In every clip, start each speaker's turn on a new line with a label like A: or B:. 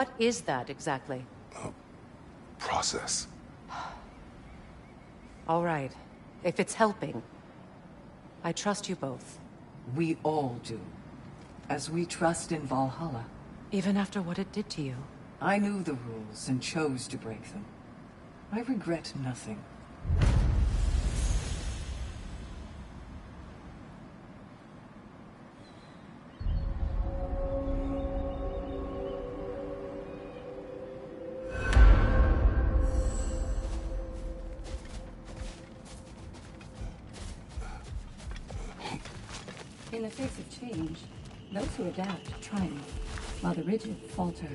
A: What is that exactly?
B: Process.
A: All right. If it's helping, I trust you both.
C: We all do. As we trust in Valhalla.
A: Even after what it did to you.
C: I knew the rules and chose to break them. I regret nothing.
D: In the face of change, those who adapt triumph, while the rigid falter.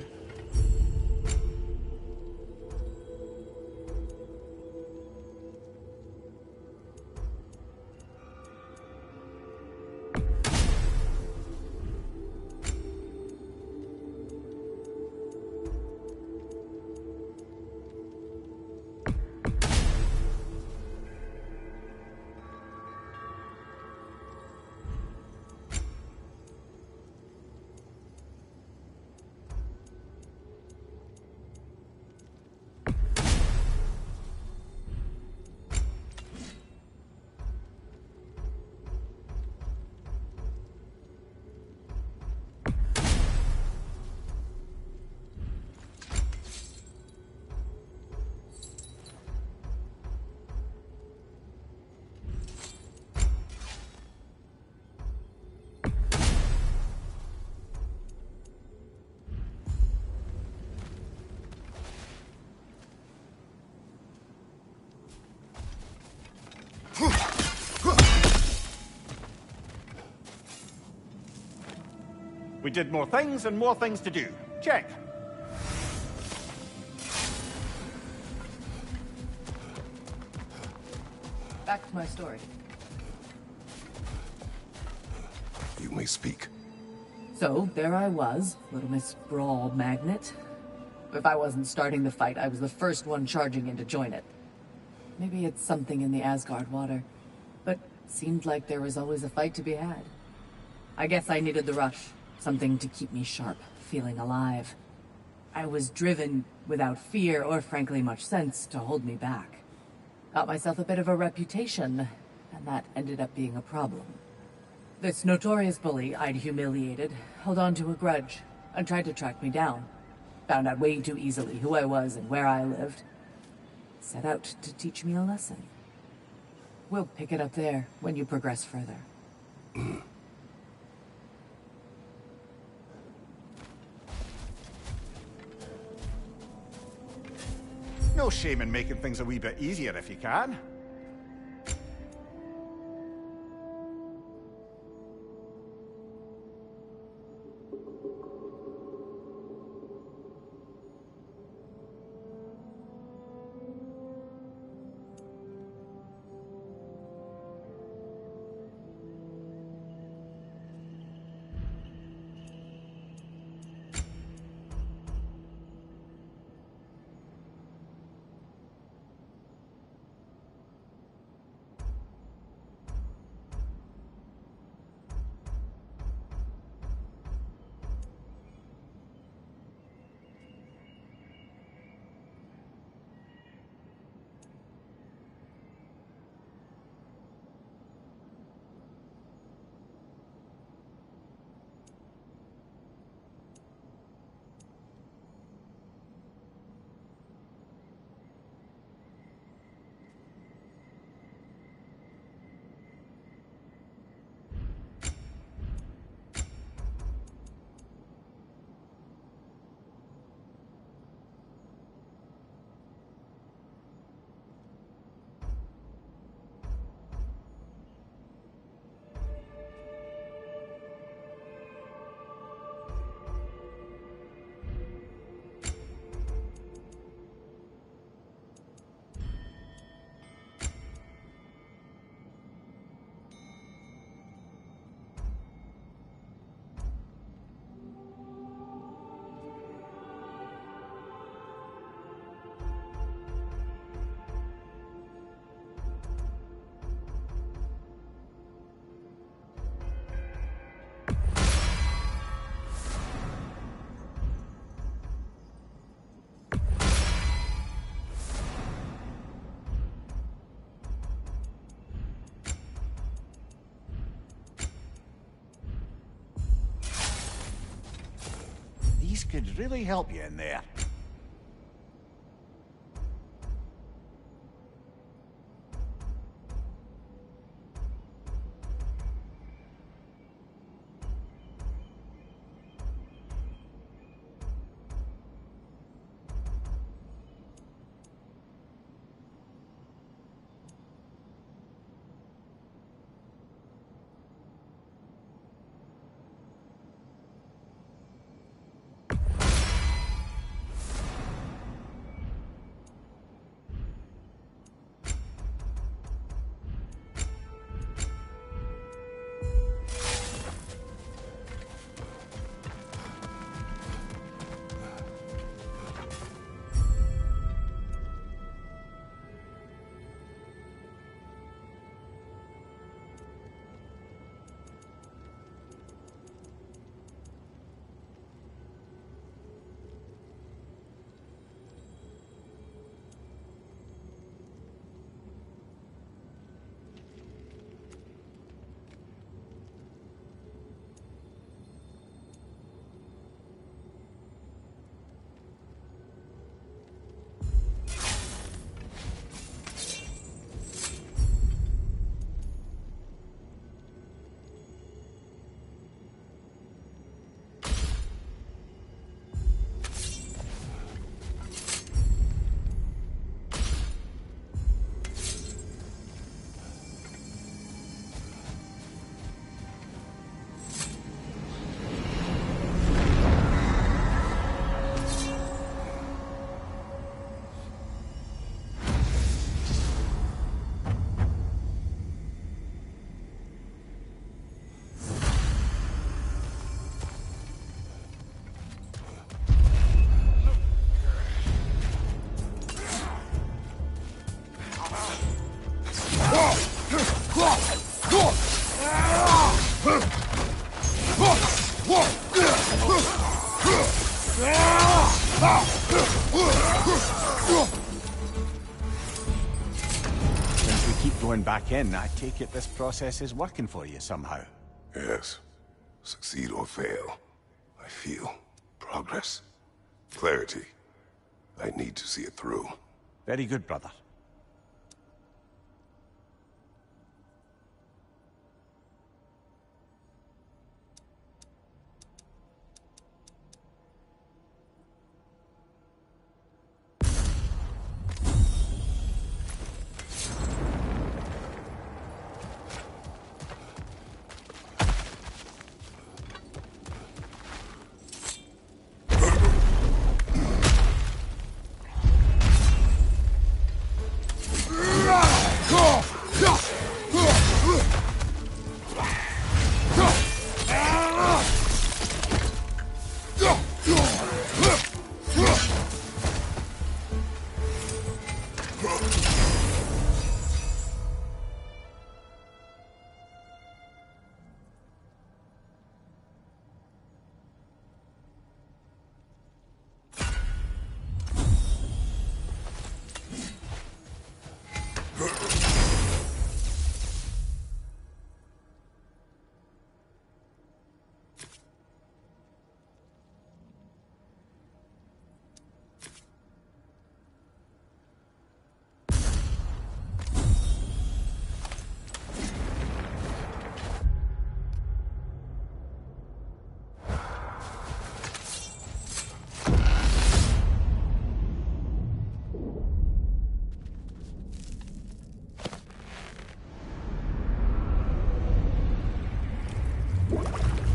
E: We did more things and more things to do. Check.
C: Back to my story.
B: You may speak.
C: So, there I was, Little Miss Brawl Magnet. If I wasn't starting the fight, I was the first one charging in to join it. Maybe it's something in the Asgard water, but seemed like there was always a fight to be had. I guess I needed the rush, something to keep me sharp, feeling alive. I was driven, without fear or frankly much sense, to hold me back. Got myself a bit of a reputation, and that ended up being a problem. This notorious bully I'd humiliated held on to a grudge and tried to track me down. Found out way too easily who I was and where I lived. Set out to teach me a lesson. We'll pick it up there when you progress further.
E: No shame in making things a wee bit easier if you can. could really help you in there. Since we keep going back in, I take it this process is working for you somehow.
B: Yes. Succeed or fail. I feel progress. Clarity. I need to see it through.
E: Very good, brother.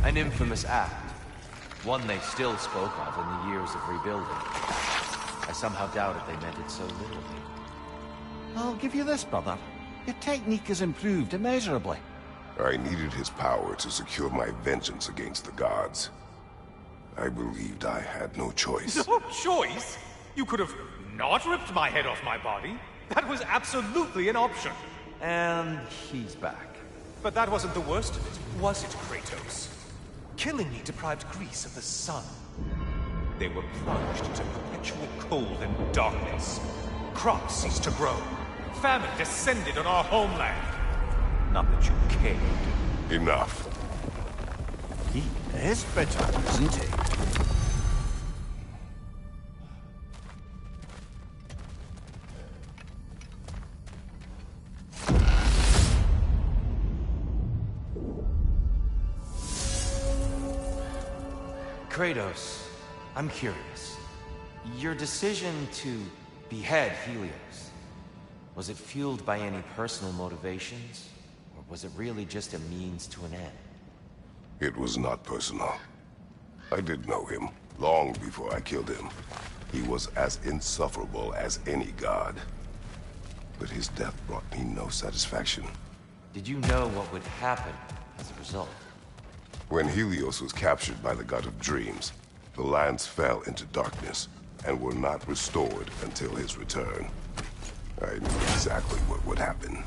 F: An infamous act. One they still spoke of in the years of rebuilding. I somehow doubted they meant it so little.
E: I'll give you this, brother. Your technique has improved immeasurably.
B: I needed his power to secure my vengeance against the gods. I believed I had no choice.
G: No choice? You could have not ripped my head off my body. That was absolutely an option.
F: And he's back.
G: But that wasn't the worst of it, was it, Kratos? Killing me deprived Greece of the sun. They were plunged into perpetual cold and darkness. Crops ceased to grow. Famine descended on our homeland. Not that you cared.
B: Enough.
E: He is bitter, isn't he?
F: Kratos, I'm curious. Your decision to behead Helios, was it fueled by any personal motivations? Or was it really just a means to an end?
B: It was not personal. I did know him, long before I killed him. He was as insufferable as any god. But his death brought me no satisfaction.
F: Did you know what would happen as a result?
B: When Helios was captured by the god of dreams, the lands fell into darkness and were not restored until his return. I knew exactly what would happen.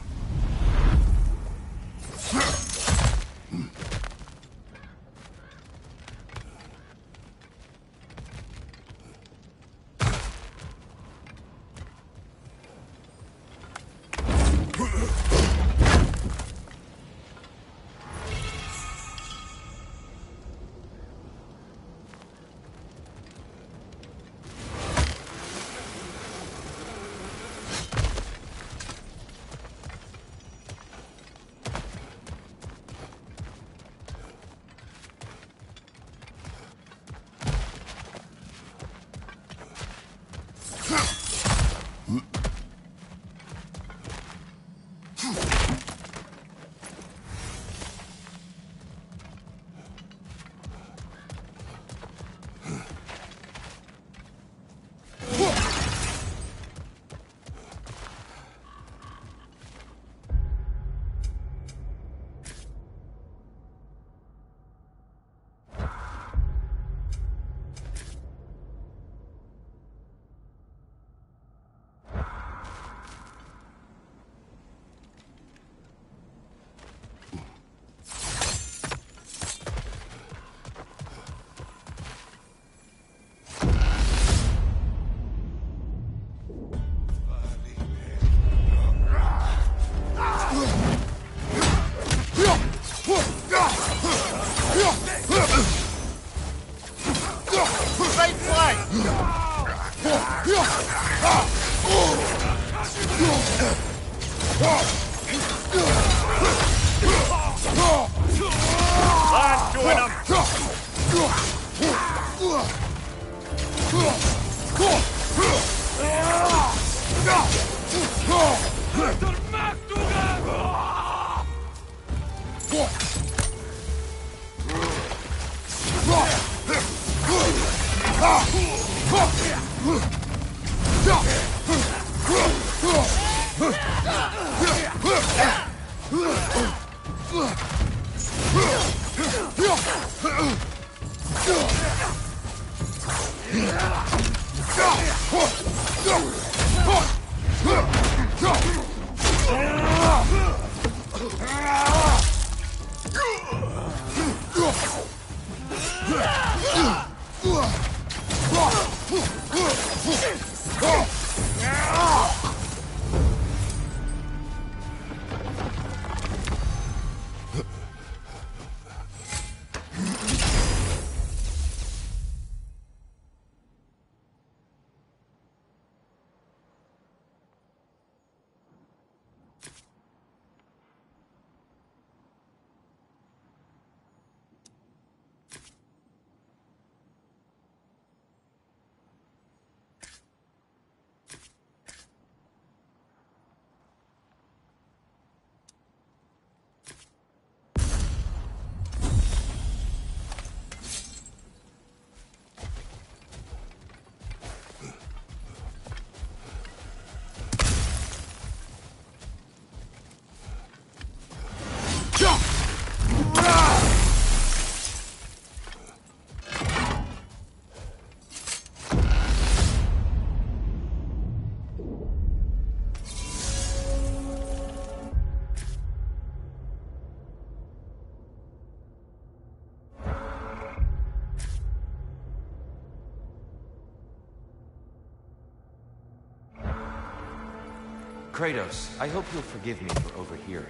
F: Kratos, I hope you'll forgive me for overhearing.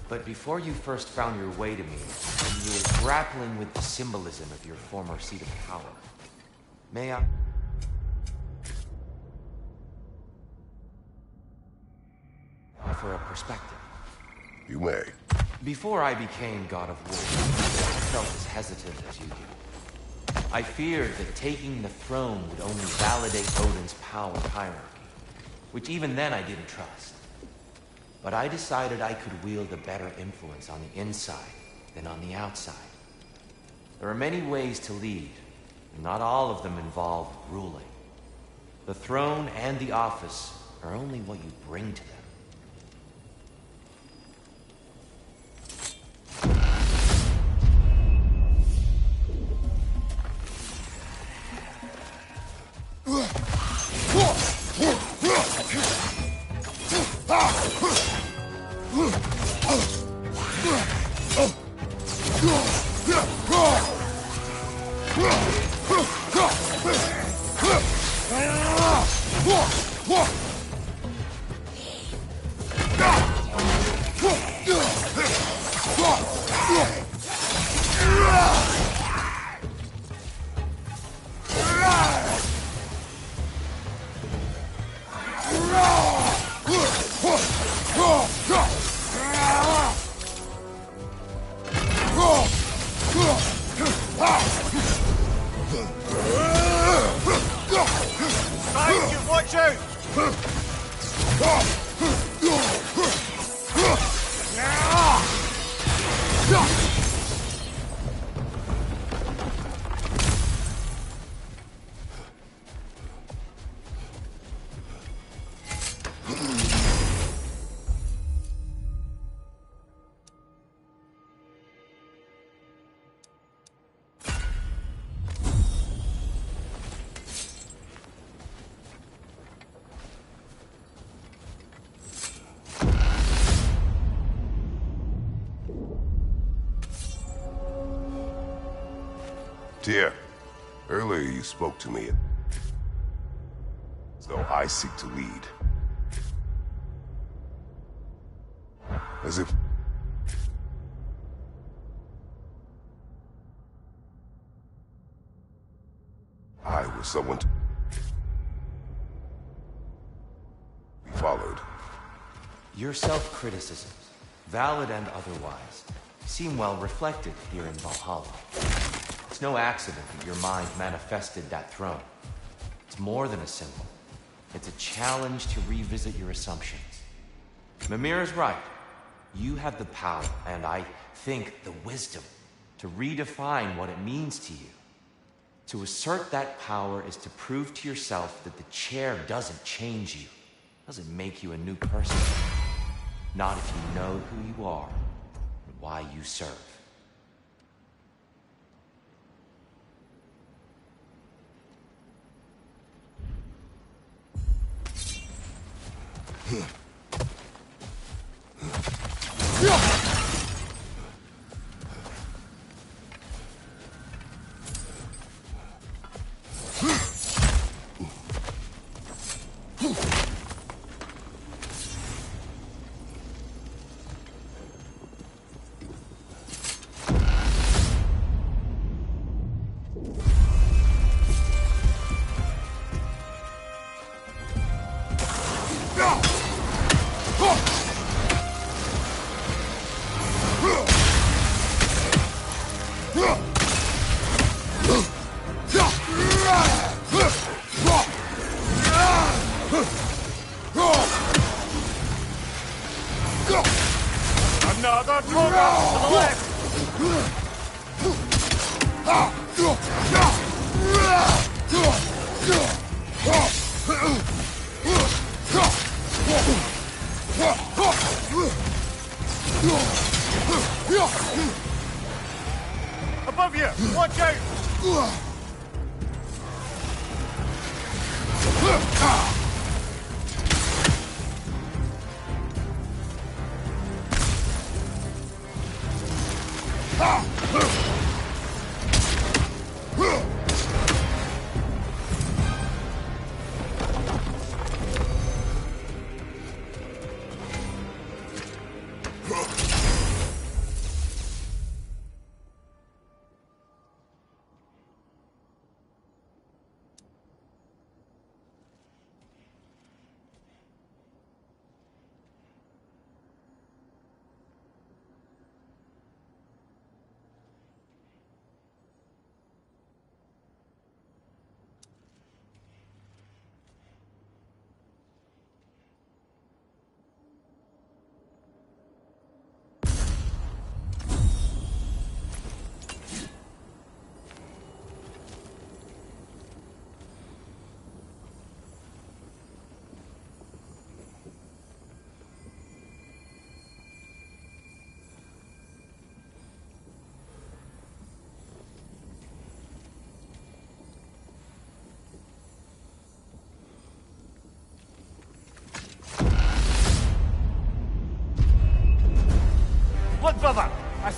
F: But before you first found your way to me, you were grappling with the symbolism of your former seat of power. May I offer a perspective?
B: You may.
F: Before I became God of War, I felt as hesitant as you do. I feared that taking the throne would only validate Odin's power hierarchy, which even then I didn't trust. But I decided I could wield a better influence on the inside than on the outside. There are many ways to lead, and not all of them involve ruling. The throne and the office are only what you bring to them.
G: Watch out!
B: Tyr, earlier you spoke to me as though I seek to lead. As if I was someone to be followed.
F: Your self-criticisms, valid and otherwise, seem well reflected here in Valhalla. It's no accident that your mind manifested that throne. It's more than a symbol. It's a challenge to revisit your assumptions. Mimir is right. You have the power, and I think the wisdom, to redefine what it means to you. To assert that power is to prove to yourself that the chair doesn't change you, doesn't make you a new person. Not if you know who you are and why you serve.
G: Another program to the left! Above you! Watch out!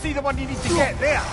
E: See the one you need to get there.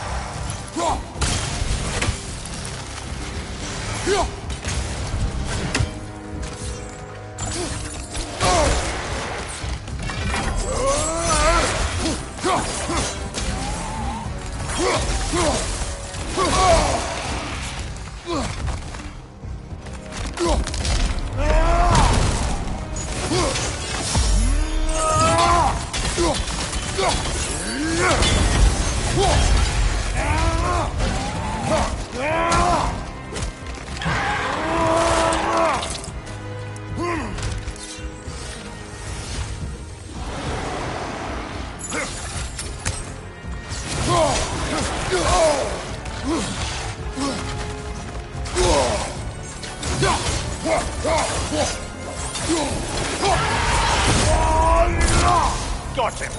E: Got him!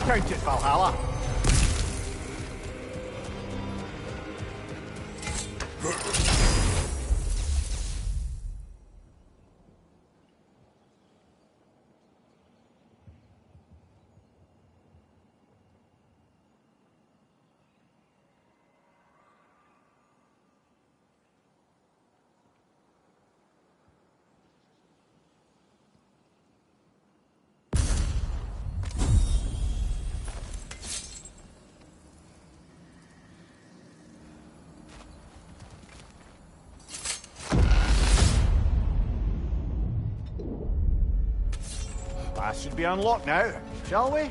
E: Count it, Valhalla. That should be unlocked now, shall we?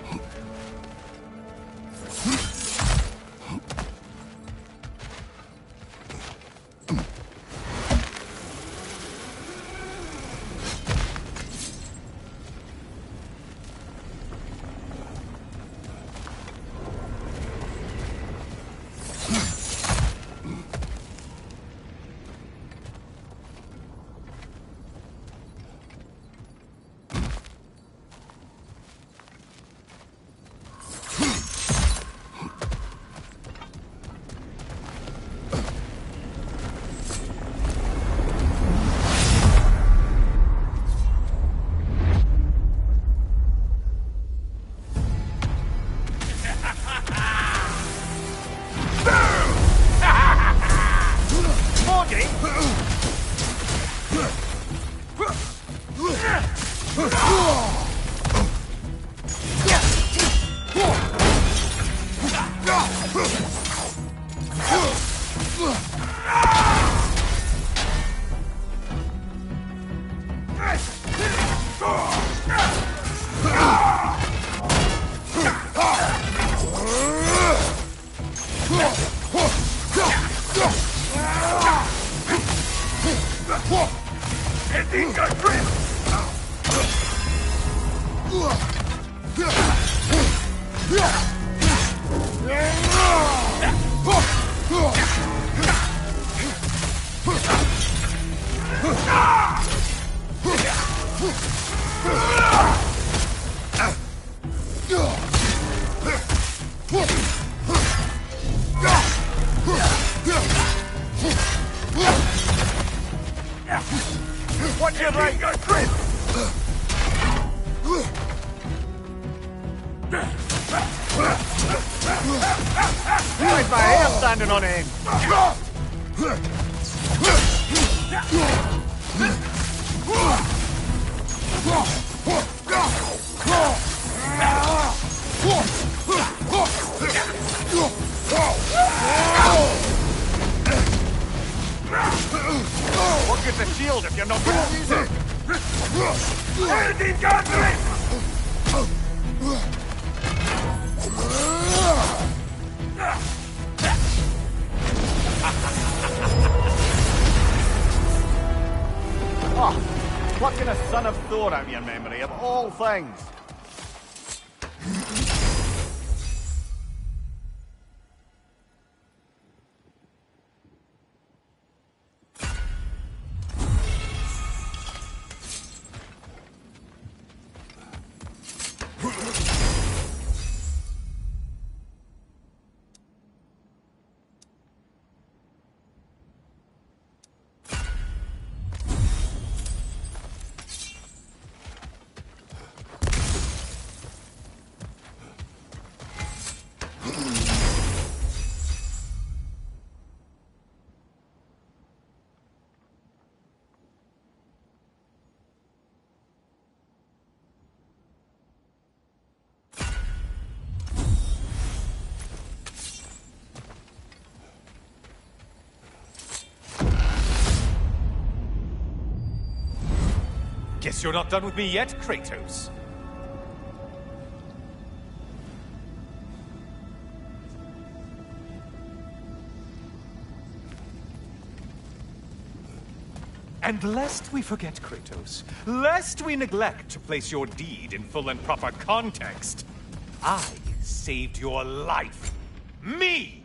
E: Watch your right! Like my hair standing on end. What good's a shield if you're not going to use it? Anything got me! Oh, plucking a son of Thor out of your memory, of all things.
G: Guess you're not done with me yet, Kratos. And lest we forget, Kratos, lest we neglect to place your deed in full and proper context, I saved your life. Me!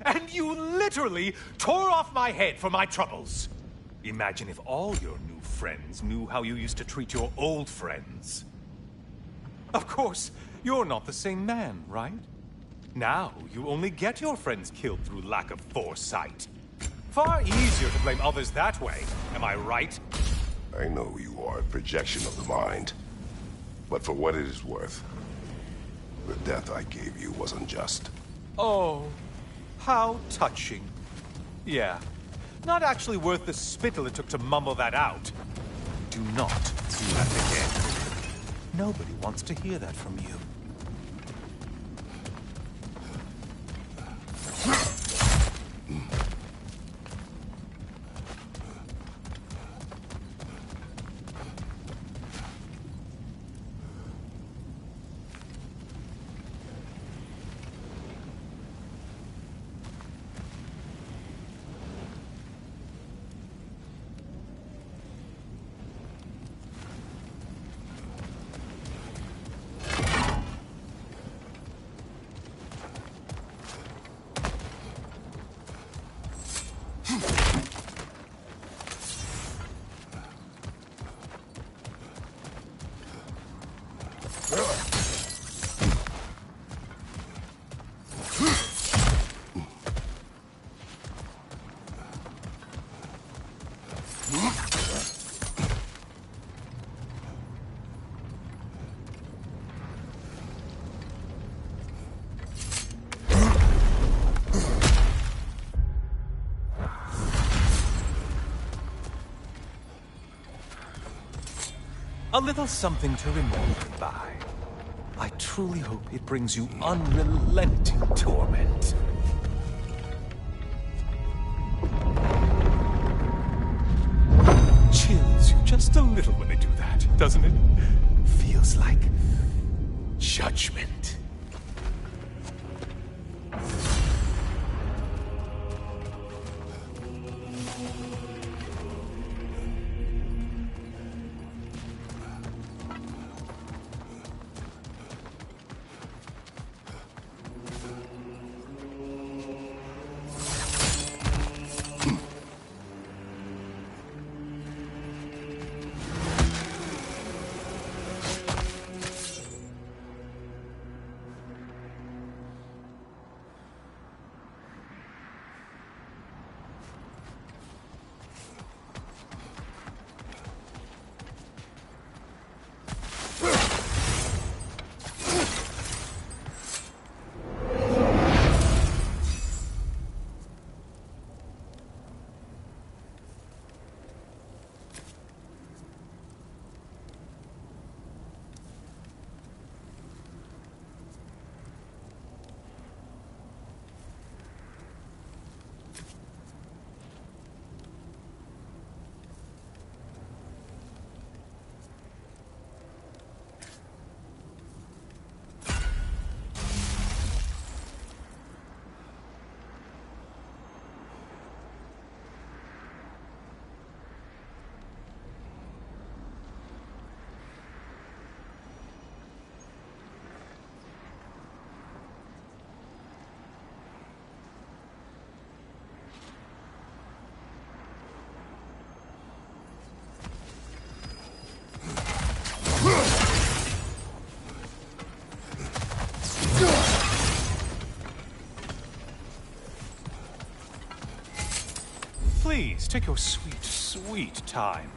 G: And you literally tore off my head for my troubles. Imagine if all your new friends knew how you used to treat your old friends. Of course, you're not the same man, right? Now, you only get your friends killed through lack of foresight. Far easier to blame others that way, am I right?
B: I know you are a projection of the mind. But for what it is worth, the death I gave you was unjust.
G: Oh, how touching. Yeah, not actually worth the spittle it took to mumble that out. Do not do that again. Nobody wants to hear that from you. A little something to remember by. I truly hope it brings you unrelenting torment. Chills you just a little when they do that, doesn't it? Feels like judgment. Please, take your sweet, sweet time.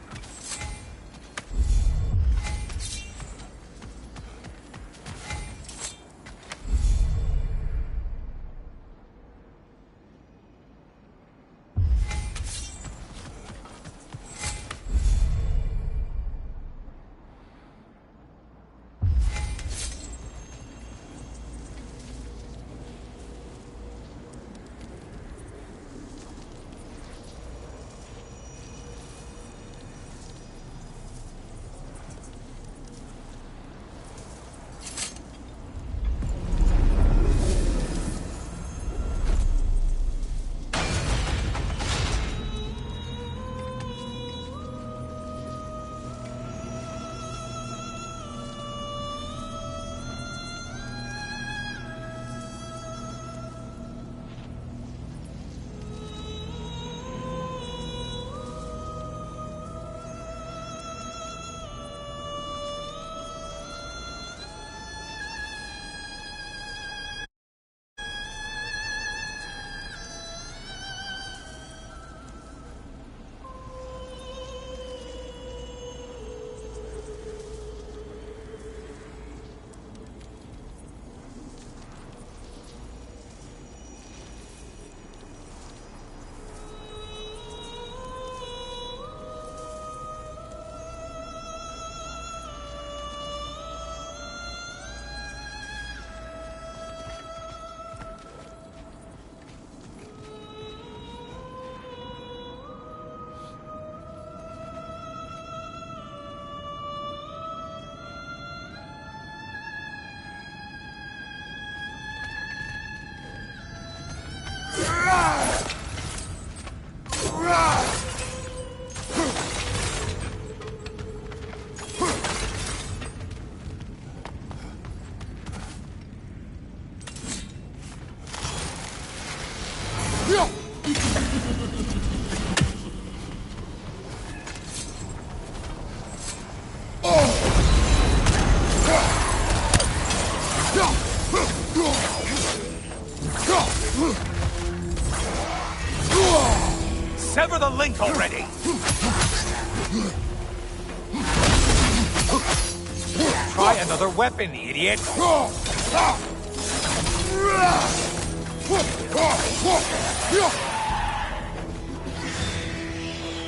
G: try another weapon, idiot!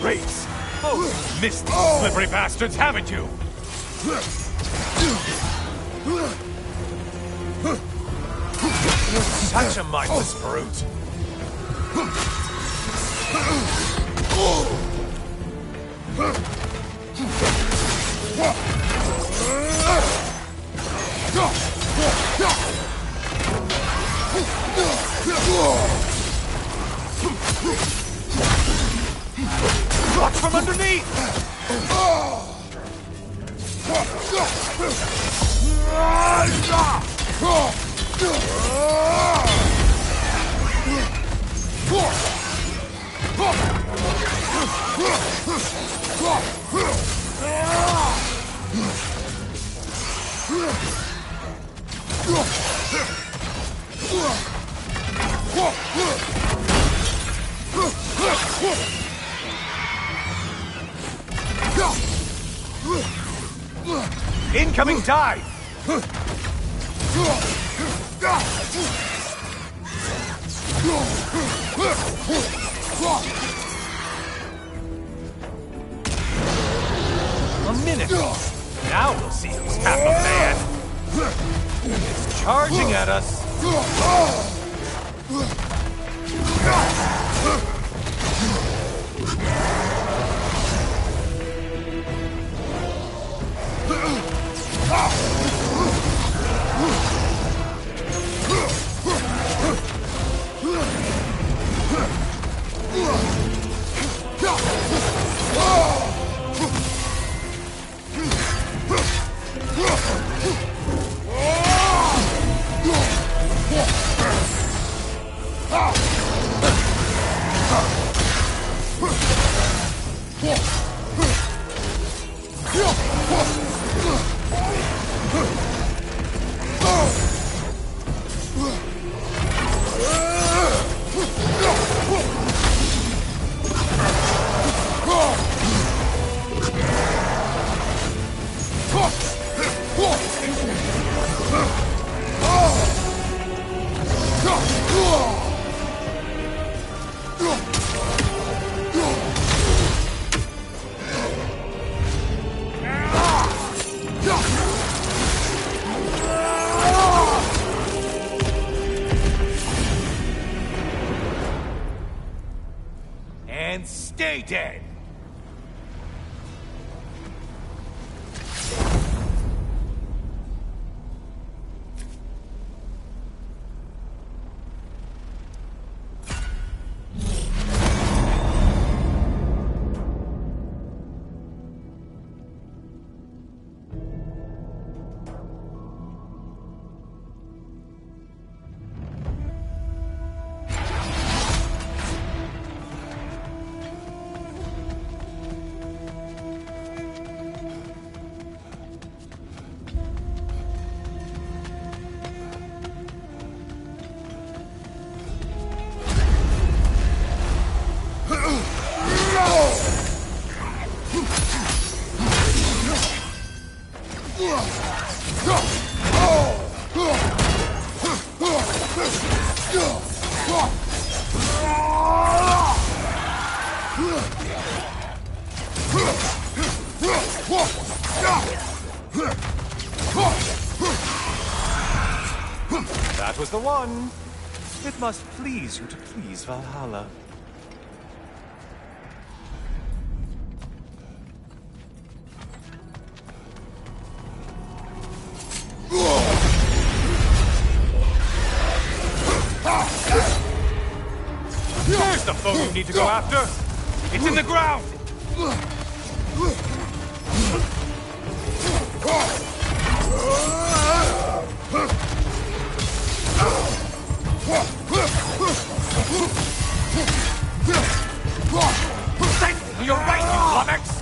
G: Race! Oh, missed these slippery bastards, haven't you? You're such a mindless brute. Watch from underneath! Incoming dive! A minute! Now we'll see who's half a man! It's charging at us! And stay dead! That was the one. It must please you to please Valhalla. There's the foe you need to go after! It's in the ground! You're right, you lummox!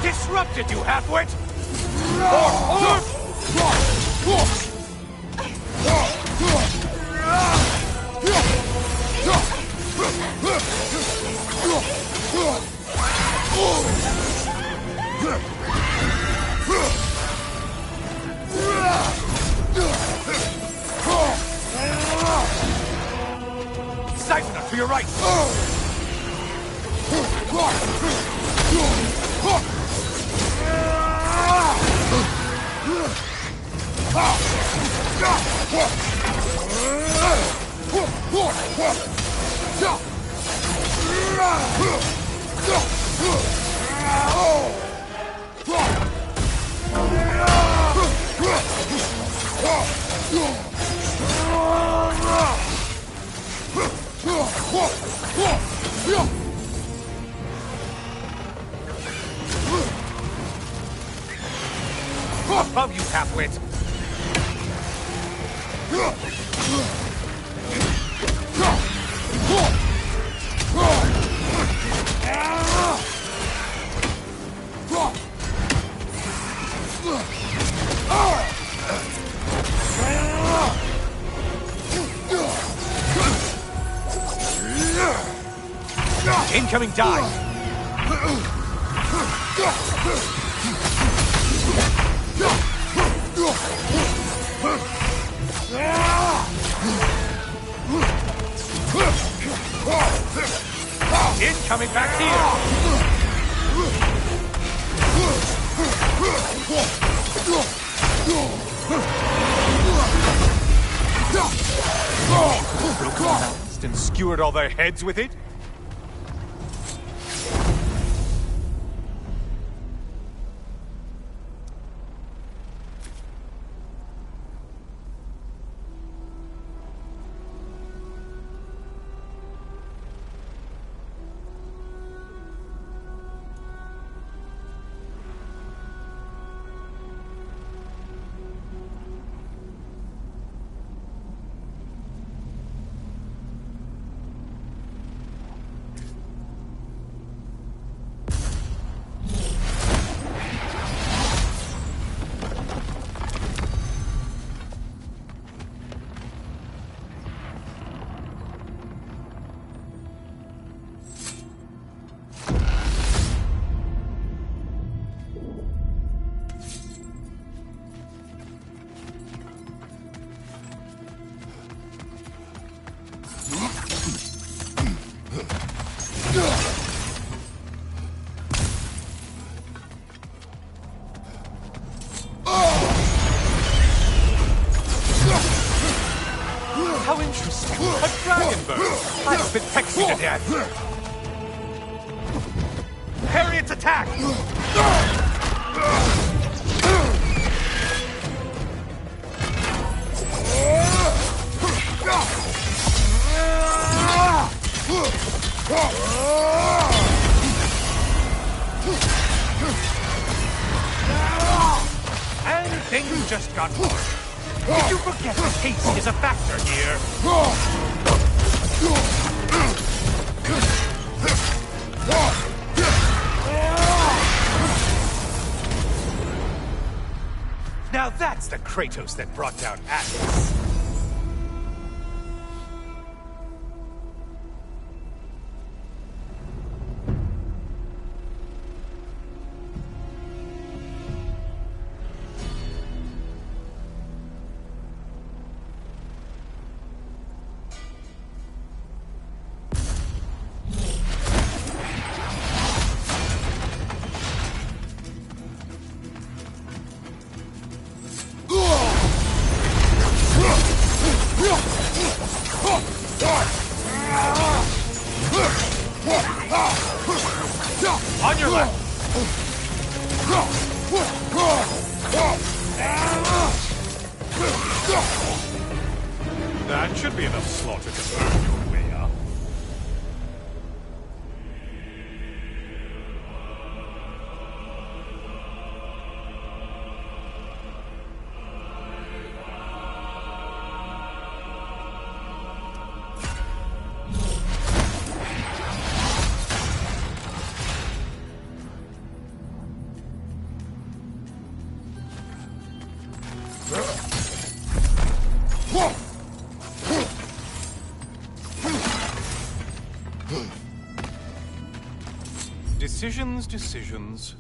G: Disrupted, you halfwit! Siphon to your right! Above you, halfwit! Incoming dive! Incoming back here! Broken balanced and skewered all their heads with it? if it pecks you to death! Parry its attack! And things just got worse. Did you forget that haste is a factor here? Now that's the Kratos that brought down Atlas. On your left! That should be enough slaughter to earn your way up. Decisions.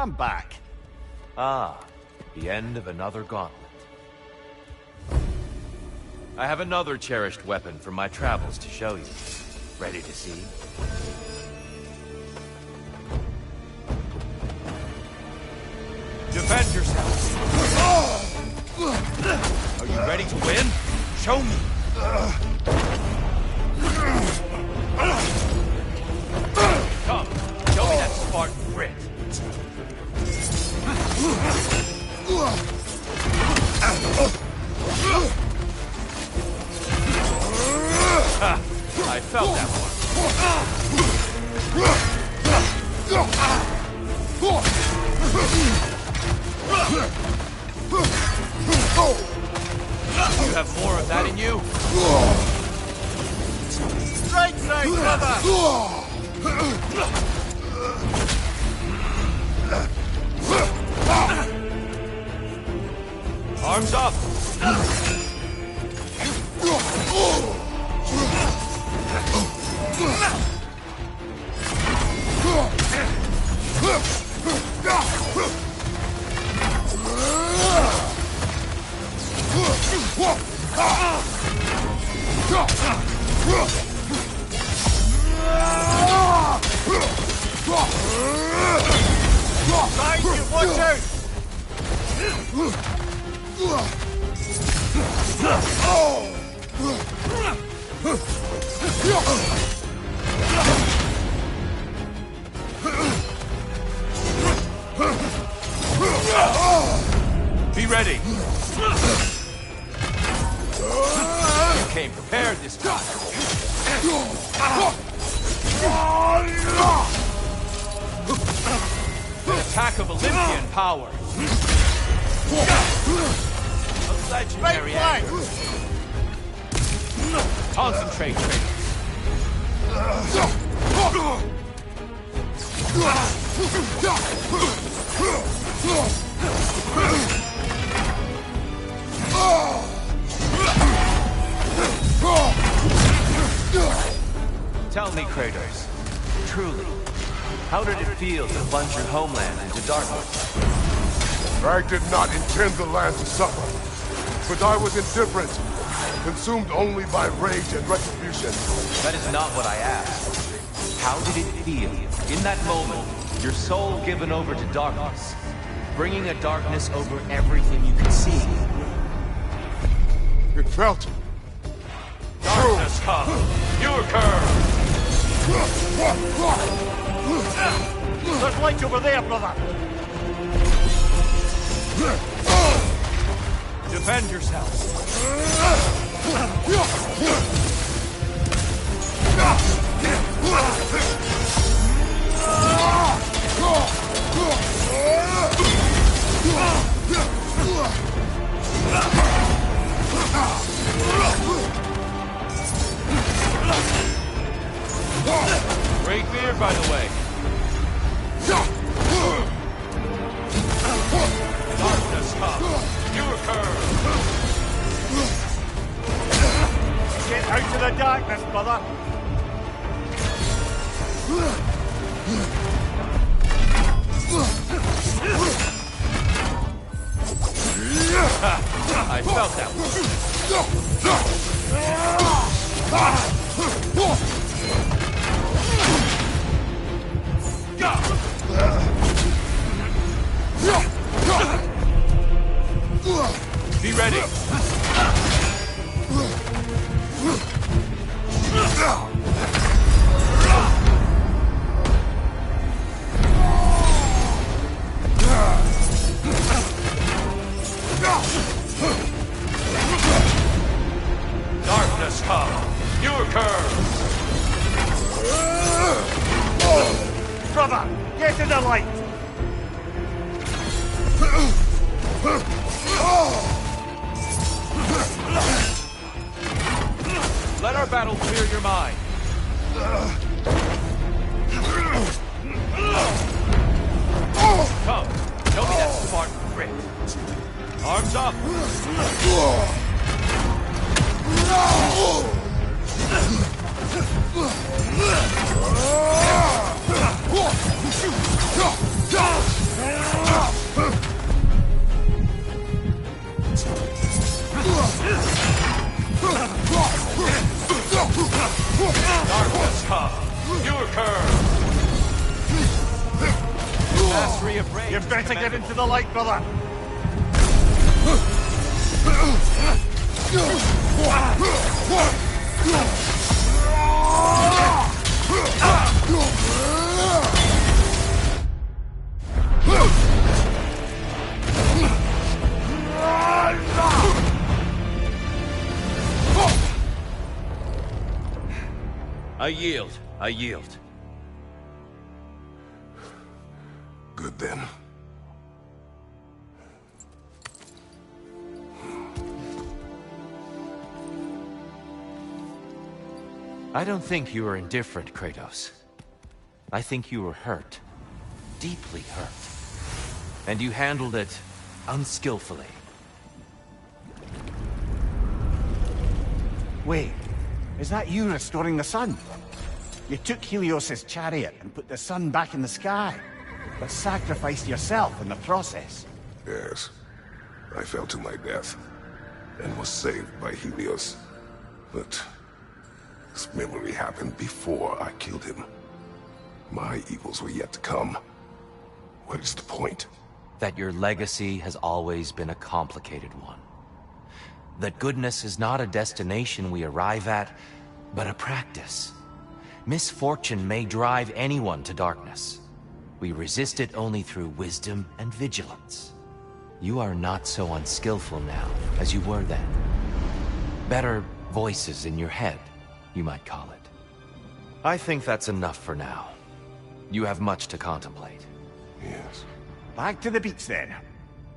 E: I'm back.
F: Ah, the end of another gauntlet. I have another cherished weapon from my travels to show you. Ready to see? Defend yourselves! Are you ready to win? Show me! Come, show me that Spartan grit. Ha! I felt that one. You have more of that in you?
E: Right side, brother!
F: Arms up!
E: Side, you watch out!
F: Be ready! You came prepared this time. An attack of Olympian power. A legendary anger. Concentrate, traitors. Tell me, Kratos, truly, how did it feel to plunge your homeland into darkness?
B: I did not intend the land to suffer, but I was indifferent, consumed only by rage and retribution.
F: That is not what I asked. How did it feel, in that moment, your soul given over to darkness, bringing a darkness over everything you could see?
B: It felt...
F: Darkness come! Your curve!
E: There's light over there, brother!
F: Defend yourselves! Great beard, by the way. Darkness come. Your curve.
E: Get out of the darkness, brother!
F: I felt that one. Be ready. Darkness come. Your curve.
E: Brother, get in the light!
F: Let our battle clear your mind. Come, show me that Spartan grit. Arms up.
E: better get into the light, brother.
H: I yield. I yield.
B: Good then.
F: I don't think you were indifferent, Kratos. I think you were hurt. Deeply hurt. And you handled it unskillfully.
E: Wait, is that you restoring the sun? You took Helios's chariot and put the sun back in the sky, but sacrificed yourself in the process.
B: Yes. I fell to my death, and was saved by Helios. But this memory happened before I killed him. My evils were yet to come. What is the point?
F: That your legacy has always been a complicated one. That goodness is not a destination we arrive at, but a practice. Misfortune may drive anyone to darkness. We resist it only through wisdom and vigilance. You are not so unskillful now as you were then. Better voices in your head, you might call it. I think that's enough for now. You have much to contemplate.
B: Yes.
E: Back to the beach then.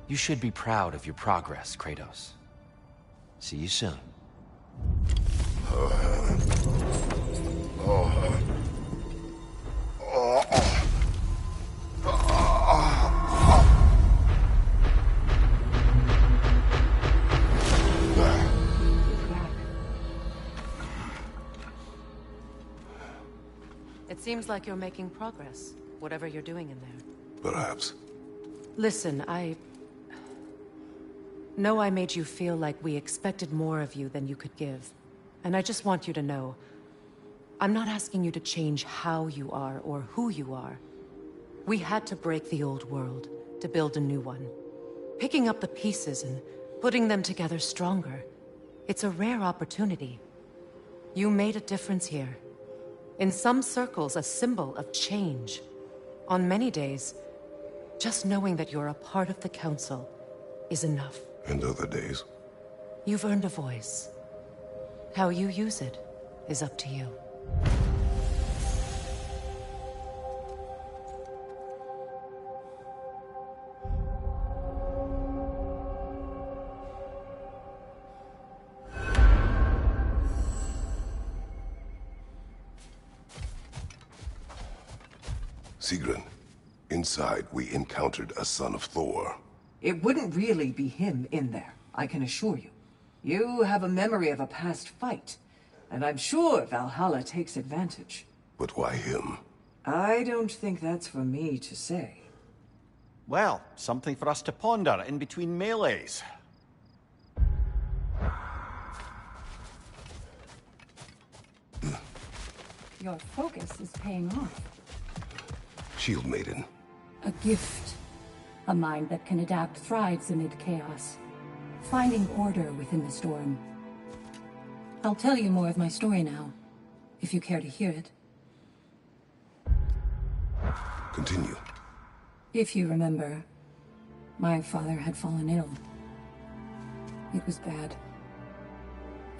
F: You should be proud of your progress, Kratos. See you soon.
A: It seems like you're making progress, whatever you're doing in there.
B: Perhaps.
A: Listen, I know I made you feel like we expected more of you than you could give. And I just want you to know, I'm not asking you to change how you are or who you are. We had to break the old world to build a new one. Picking up the pieces and putting them together stronger. It's a rare opportunity. You made a difference here. In some circles, a symbol of change. On many days, just knowing that you're a part of the Council is enough.
B: And other days?
A: You've earned a voice. How you use it is up to you.
B: Sigrun, inside we encountered a son of Thor.
C: It wouldn't really be him in there, I can assure you. You have a memory of a past fight, and I'm sure Valhalla takes advantage.
B: But why him?
C: I don't think that's for me to say.
E: Well, something for us to ponder in between melees.
D: Your focus is paying off.
B: Shield Maiden.
D: A gift. A mind that can adapt thrives amid chaos, finding order within the storm. I'll tell you more of my story now, if you care to hear it.
B: Continue.
D: If you remember, my father had fallen ill. It was bad.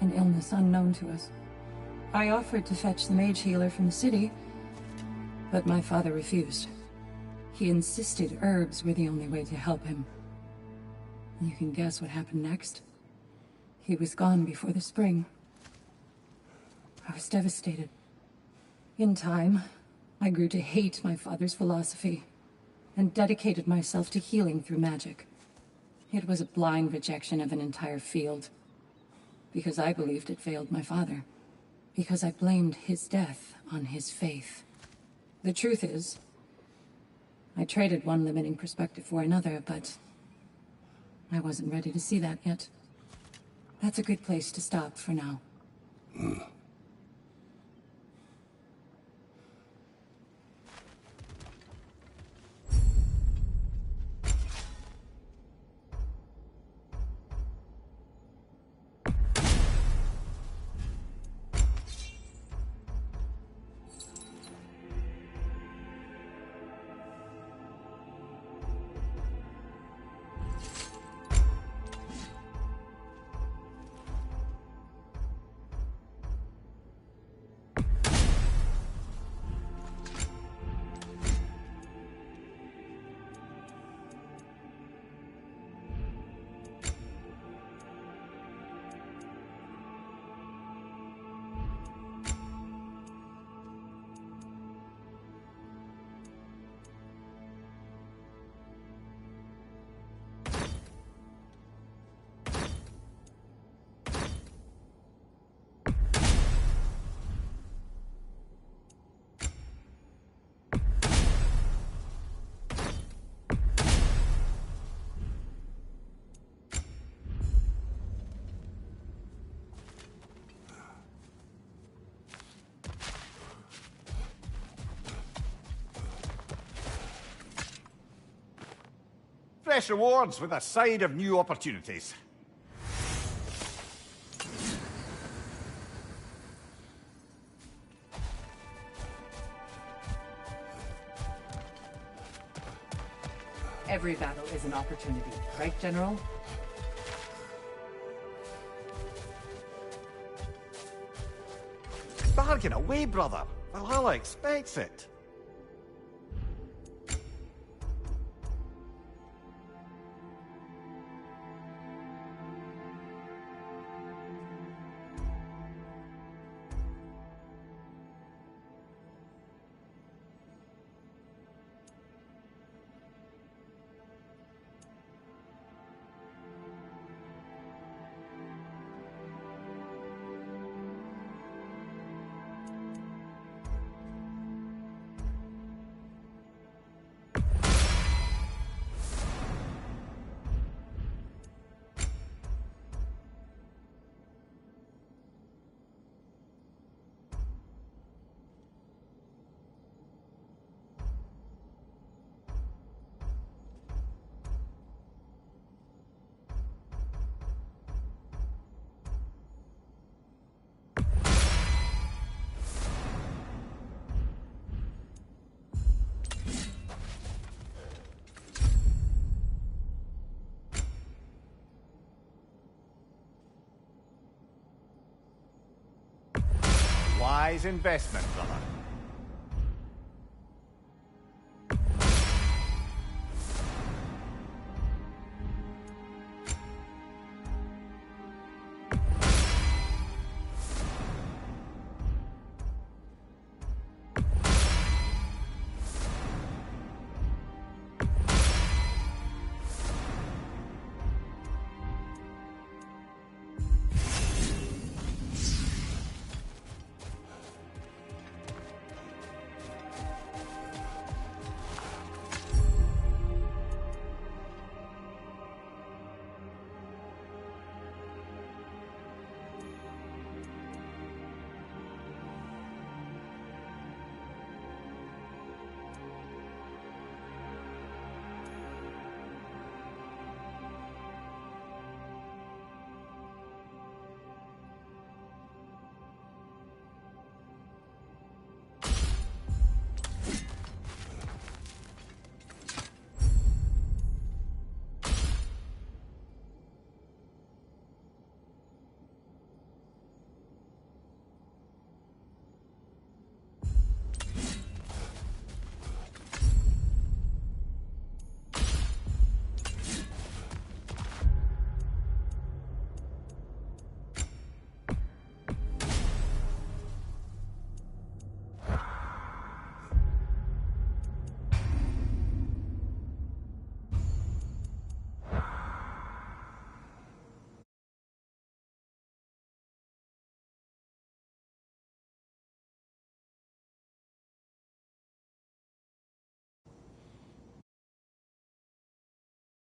D: An illness unknown to us. I offered to fetch the mage healer from the city, but my father refused. He insisted herbs were the only way to help him. You can guess what happened next. He was gone before the spring. I was devastated. In time, I grew to hate my father's philosophy, and dedicated myself to healing through magic. It was a blind rejection of an entire field, because I believed it failed my father, because I blamed his death on his faith. The truth is, I traded one limiting perspective for another, but I wasn't ready to see that yet. That's a good place to stop for now.
E: fresh rewards with a side of new opportunities.
C: Every battle is an opportunity, right, General?
E: Bargain away, brother. Valhalla expects it. Wise investment, brother.